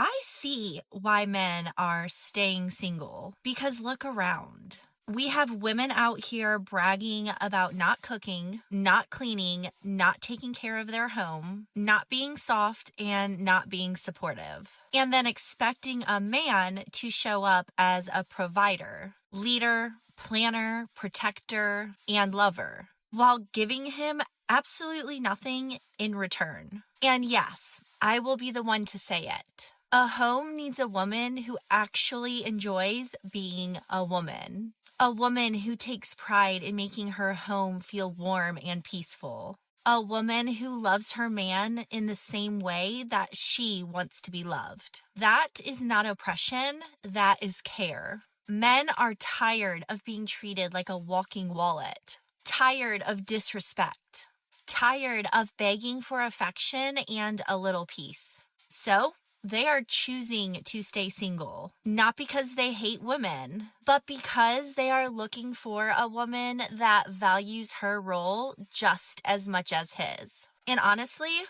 I see why men are staying single because look around. We have women out here bragging about not cooking, not cleaning, not taking care of their home, not being soft, and not being supportive. And then expecting a man to show up as a provider, leader, planner, protector, and lover, while giving him absolutely nothing in return. And yes, I will be the one to say it. A home needs a woman who actually enjoys being a woman. A woman who takes pride in making her home feel warm and peaceful. A woman who loves her man in the same way that she wants to be loved. That is not oppression, that is care. Men are tired of being treated like a walking wallet, tired of disrespect, tired of begging for affection and a little peace. So, they are choosing to stay single, not because they hate women, but because they are looking for a woman that values her role just as much as his. And honestly,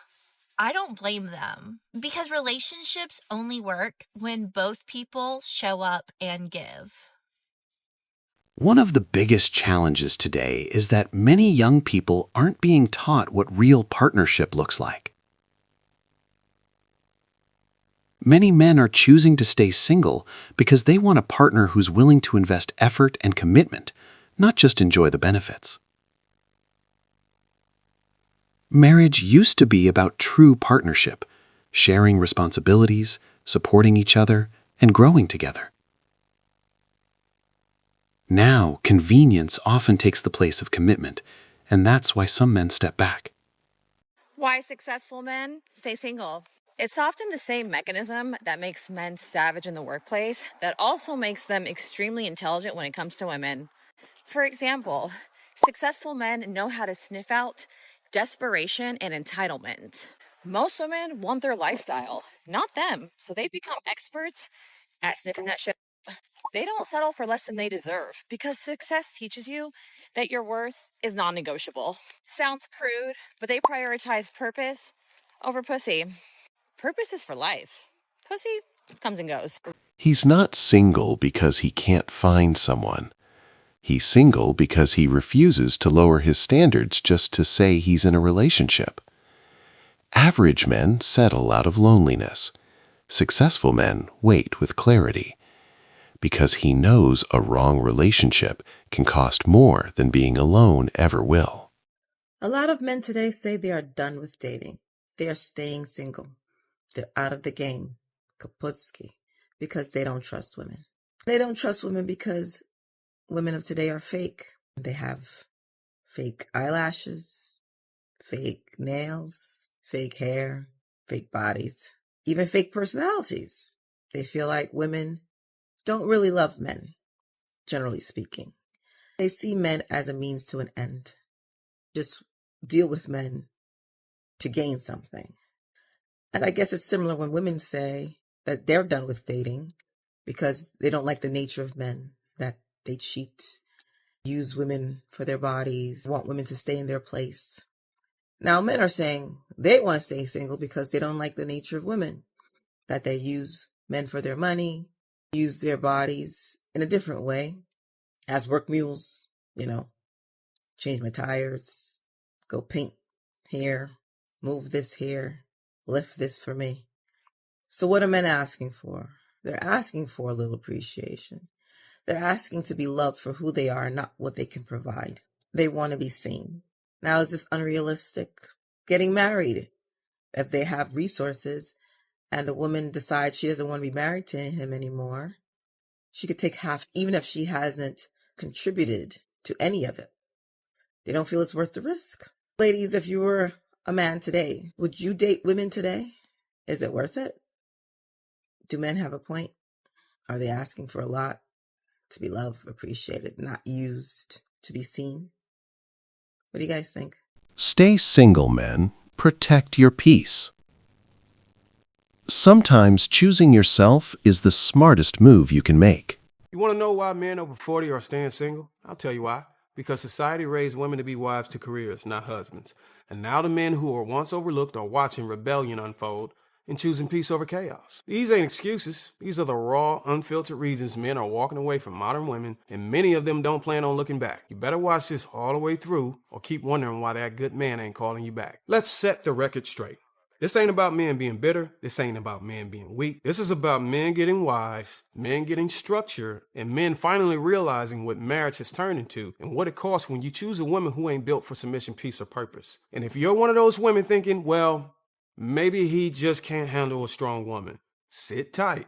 I don't blame them because relationships only work when both people show up and give. One of the biggest challenges today is that many young people aren't being taught what real partnership looks like. Many men are choosing to stay single because they want a partner who's willing to invest effort and commitment, not just enjoy the benefits. Marriage used to be about true partnership, sharing responsibilities, supporting each other, and growing together. Now, convenience often takes the place of commitment, and that's why some men step back. Why successful men stay single? It's often the same mechanism that makes men savage in the workplace that also makes them extremely intelligent when it comes to women. For example, successful men know how to sniff out desperation and entitlement. Most women want their lifestyle, not them, so they become experts at sniffing that shit. They don't settle for less than they deserve because success teaches you that your worth is non negotiable. Sounds crude, but they prioritize purpose over pussy. Purpose is for life. Pussy comes and goes. He's not single because he can't find someone. He's single because he refuses to lower his standards just to say he's in a relationship. Average men settle out of loneliness. Successful men wait with clarity. Because he knows a wrong relationship can cost more than being alone ever will. A lot of men today say they are done with dating. They are staying single. They're out of the game, Kaputski, because they don't trust women. They don't trust women because women of today are fake. They have fake eyelashes, fake nails, fake hair, fake bodies, even fake personalities. They feel like women don't really love men, generally speaking. They see men as a means to an end. Just deal with men to gain something. And I guess it's similar when women say that they're done with dating because they don't like the nature of men, that they cheat, use women for their bodies, want women to stay in their place. Now, men are saying they want to stay single because they don't like the nature of women, that they use men for their money, use their bodies in a different way, as work mules, change my tires, go paint here, move this here, lift this for me. So what are men asking for? They're asking for a little appreciation. They're asking to be loved for who they are, not what they can provide. They want to be seen. Now, is this unrealistic? Getting married, if they have resources and the woman decides she doesn't want to be married to him anymore, she could take half, even if she hasn't contributed to any of it. They don't feel it's worth the risk. Ladies, if you were a man today, would you date women today? Is it worth it? Do men have a point? Are they asking for a lot? To be loved, appreciated, not used, to be seen? What do you guys think? Stay single, men. Protect your peace. Sometimes choosing yourself is the smartest move you can make. You want to know why men over 40 are staying single? I'll tell you why. Because society raised women to be wives to careers, not husbands. And now the men who were once overlooked are watching rebellion unfold. and choosing peace over chaos. These ain't excuses. These are the raw, unfiltered reasons men are walking away from modern women, and many of them don't plan on looking back. You better watch this all the way through or keep wondering why that good man ain't calling you back. Let's set the record straight. This ain't about men being bitter. This ain't about men being weak. This is about men getting wise, men getting structure, and men finally realizing what marriage has turned into and what it costs when you choose a woman who ain't built for submission, peace, or purpose. And if you're one of those women thinking, well, maybe he just can't handle a strong woman, sit tight.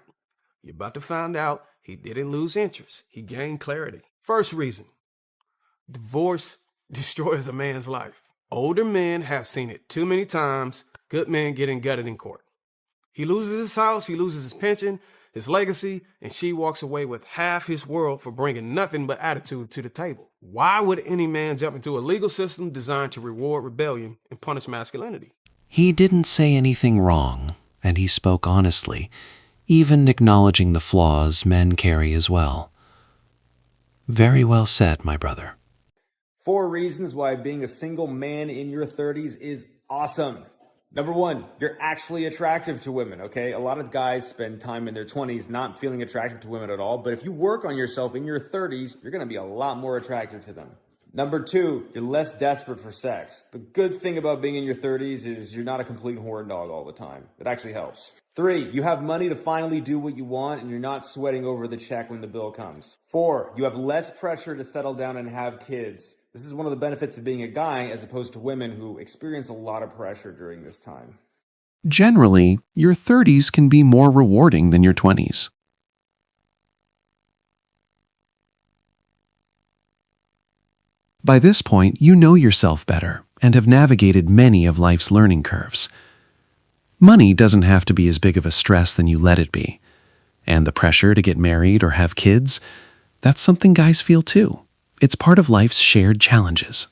You're about to find out he didn't lose interest. He gained clarity. First reason, divorce destroys a man's life. Older men have seen it too many times. Good men getting gutted in court. He loses his house, he loses his pension, his legacy, and she walks away with half his world for bringing nothing but attitude to the table. Why would any man jump into a legal system designed to reward rebellion and punish masculinity? He didn't say anything wrong, and he spoke honestly, even acknowledging the flaws men carry as well. Very well said, my brother. 4 reasons why being a single man in your 30s is awesome. Number 1, you're actually attractive to women, okay? A lot of guys spend time in their 20s not feeling attractive to women at all, but if you work on yourself in your 30s, you're gonna be a lot more attractive to them. Number 2, you're less desperate for sex. The good thing about being in your 30s is you're not a complete horn dog all the time. It actually helps. 3, you have money to finally do what you want and you're not sweating over the check when the bill comes. 4, you have less pressure to settle down and have kids. This is one of the benefits of being a guy as opposed to women who experience a lot of pressure during this time. Generally, your 30s can be more rewarding than your 20s. By this point, you know yourself better and have navigated many of life's learning curves. Money doesn't have to be as big of a stress than you let it be. And the pressure to get married or have kids, that's something guys feel too. It's part of life's shared challenges.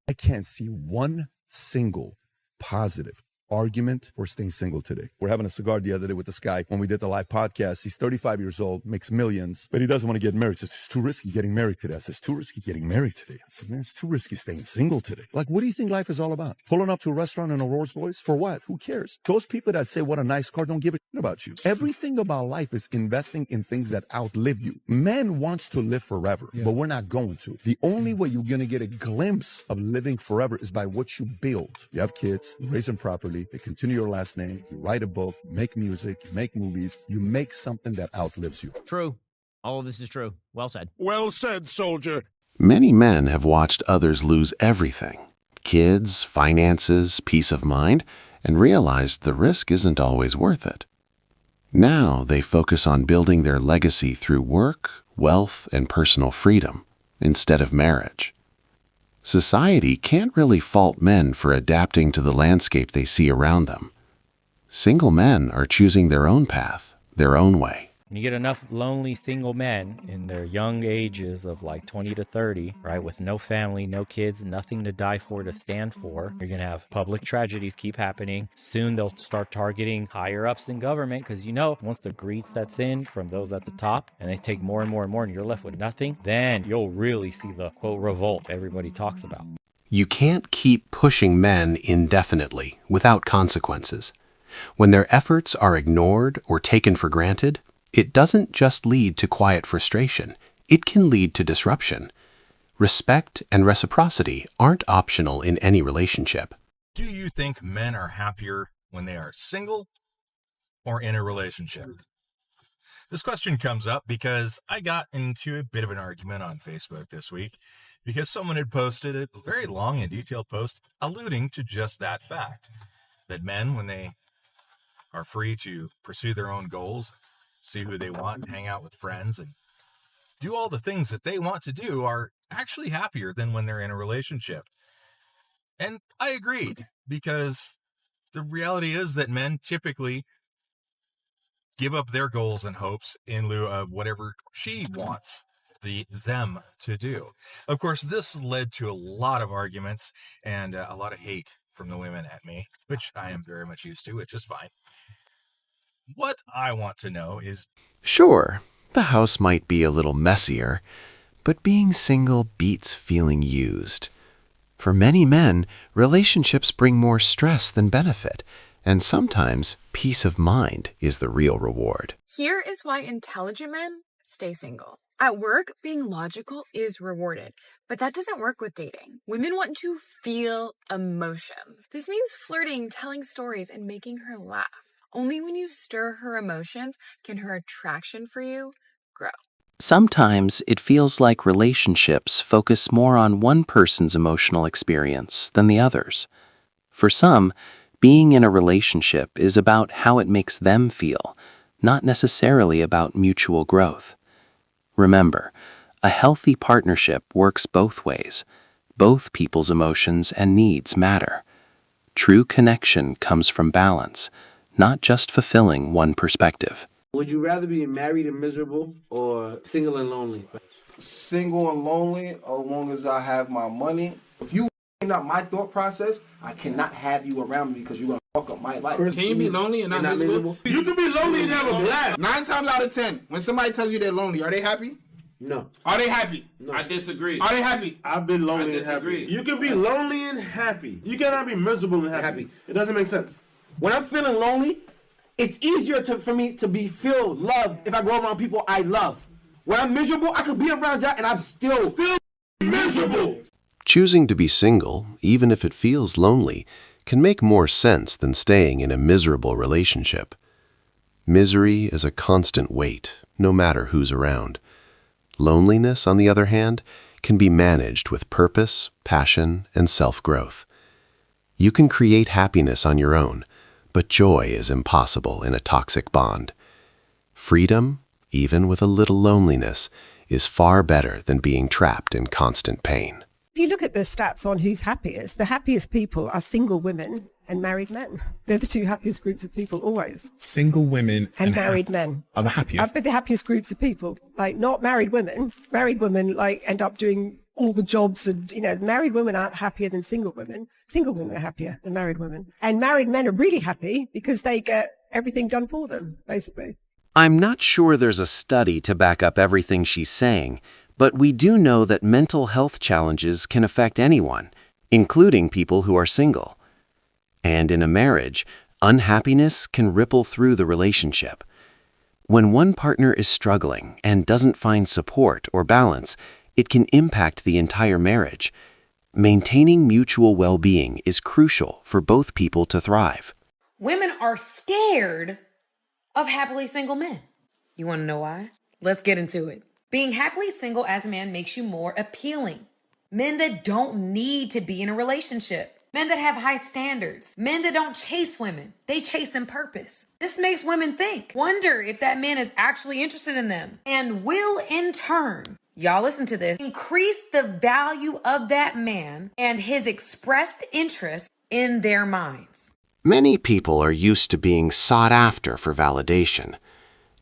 I can't see one single positive argument for staying single today. We're having a cigar the other day with this guy when we did the live podcast. He's 35 years old, makes millions, but he doesn't want to get married. He says, it's too risky getting married today. I said, it's too risky getting married today. I said, man, it's too risky staying single today. Like, what do you think life is all about? Pulling up to a restaurant in a Rolls Royce? For what? Who cares? Those people that say, what a nice car, don't give a shit about you. Everything about life is investing in things that outlive you. Man wants to live forever, but we're not going to. The only way you're going to get a glimpse of living forever is by what you build. You have kids, you raise them properly, they continue your last name, you write a book, make music, you make movies, you make something that outlives you. True. All of this is true. Well said. Well said, soldier. Many men have watched others lose everything: kids, finances, peace of mind, and realized the risk isn't always worth it. Now they focus on building their legacy through work, wealth, and personal freedom, instead of marriage. Society can't really fault men for adapting to the landscape they see around them. Single men are choosing their own path, their own way. When you get enough lonely single men in their young ages of like 20 to 30, right, with no family, no kids, nothing to die for, to stand for, you're going to have public tragedies keep happening. Soon they'll start targeting higher ups in government because, you know, once the greed sets in from those at the top and they take more and more and more and you're left with nothing, then you'll really see the, quote, revolt everybody talks about. You can't keep pushing men indefinitely without consequences. When their efforts are ignored or taken for granted, it doesn't just lead to quiet frustration, it can lead to disruption. Respect and reciprocity aren't optional in any relationship. Do you think men are happier when they are single or in a relationship? This question comes up because I got into a bit of an argument on Facebook this week because someone had posted a very long and detailed post alluding to just that fact, that men, when they are free to pursue their own goals, see who they want, hang out with friends, and do all the things that they want to do, are actually happier than when they're in a relationship. And I agreed, because the reality is that men typically give up their goals and hopes in lieu of whatever she wants them to do. Of course, this led to a lot of arguments and a lot of hate from the women at me, which I am very much used to, which is fine. What I want to know is... Sure, the house might be a little messier, but being single beats feeling used. For many men, relationships bring more stress than benefit, And sometimes peace of mind is the real reward. Here is why intelligent men stay single. At work, being logical is rewarded, but that doesn't work with dating. Women want to feel emotions. This means flirting, telling stories, and making her laugh. Only when you stir her emotions can her attraction for you grow. Sometimes it feels like relationships focus more on one person's emotional experience than the other's. For some, being in a relationship is about how it makes them feel, not necessarily about mutual growth. Remember, a healthy partnership works both ways. Both people's emotions and needs matter. True connection comes from balance, not just fulfilling one perspective. Would you rather be married and miserable or single and lonely? Single and lonely as long as I have my money. If you up my thought process, I cannot have you around me because you're going to fuck up my life. Can you be lonely and not miserable? You can be lonely and have a blast. 9 times out of 10, when somebody tells you they're lonely, are they happy? No. Are they happy? No. I disagree. Are they happy? I've been lonely and happy. You can be lonely and happy. You cannot be miserable and happy. It doesn't make sense. When I'm feeling lonely, it's easier for me to feel love if I go around people I love. When I'm miserable, I could be around y'all and I'm still miserable. Choosing to be single, even if it feels lonely, can make more sense than staying in a miserable relationship. Misery is a constant weight, no matter who's around. Loneliness, on the other hand, can be managed with purpose, passion, and self-growth. You can create happiness on your own, but joy is impossible in a toxic bond. Freedom, even with a little loneliness, is far better than being trapped in constant pain. If you look at the stats on who's happiest, the happiest people are single women and married men. They're the two happiest groups of people always. Single women and married men are the happiest. But the happiest groups of people, like not married women. Married women like end up doing all the jobs and, married women aren't happier than single women. Single women are happier than married women. And married men are really happy because they get everything done for them, basically. I'm not sure there's a study to back up everything she's saying, but we do know that mental health challenges can affect anyone, including people who are single. And in a marriage, unhappiness can ripple through the relationship. When one partner is struggling and doesn't find support or balance, it can impact the entire marriage. Maintaining mutual well-being is crucial for both people to thrive. Women are scared of happily single men. You want to know why? Let's get into it. Being happily single as a man makes you more appealing. Men that don't need to be in a relationship. Men that have high standards. Men that don't chase women. They chase in purpose. This makes women think, wonder if that man is actually interested in them, and will in turn, y'all listen to this, increase the value of that man and his expressed interest in their minds. Many people are used to being sought after for validation.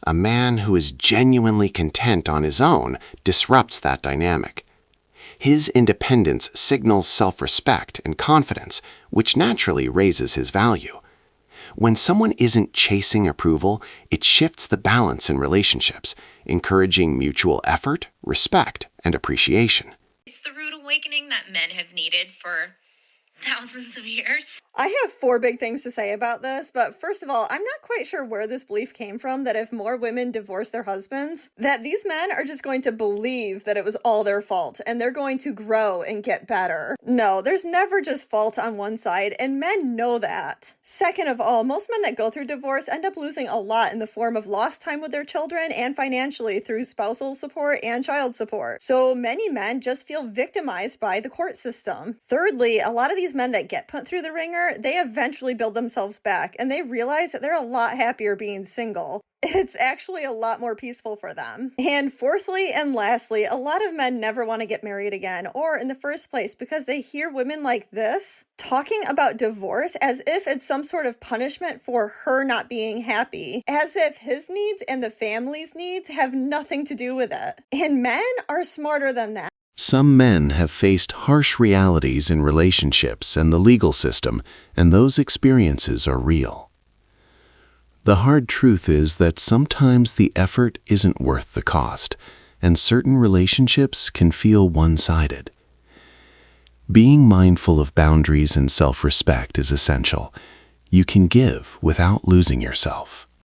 A man who is genuinely content on his own disrupts that dynamic. His independence signals self-respect and confidence, which naturally raises his value. When someone isn't chasing approval, it shifts the balance in relationships, encouraging mutual effort, respect, and appreciation. It's the rude awakening that men have needed for thousands of years. I have 4 big things to say about this, but first of all, I'm not quite sure where this belief came from that if more women divorce their husbands, that these men are just going to believe that it was all their fault and they're going to grow and get better. No, there's never just fault on one side, and men know that. Second of all, most men that go through divorce end up losing a lot in the form of lost time with their children and financially through spousal support and child support. So many men just feel victimized by the court system. Thirdly, a lot of these men that get put through the ringer, they eventually build themselves back and they realize that they're a lot happier being single. It's actually a lot more peaceful for them. And fourthly and lastly, a lot of men never want to get married again, or in the first place, because they hear women like this talking about divorce as if it's some sort of punishment for her not being happy, as if his needs and the family's needs have nothing to do with it. And men are smarter than that. Some men have faced harsh realities in relationships and the legal system, and those experiences are real. The hard truth is that sometimes the effort isn't worth the cost, and certain relationships can feel one-sided. Being mindful of boundaries and self-respect is essential. You can give without losing yourself.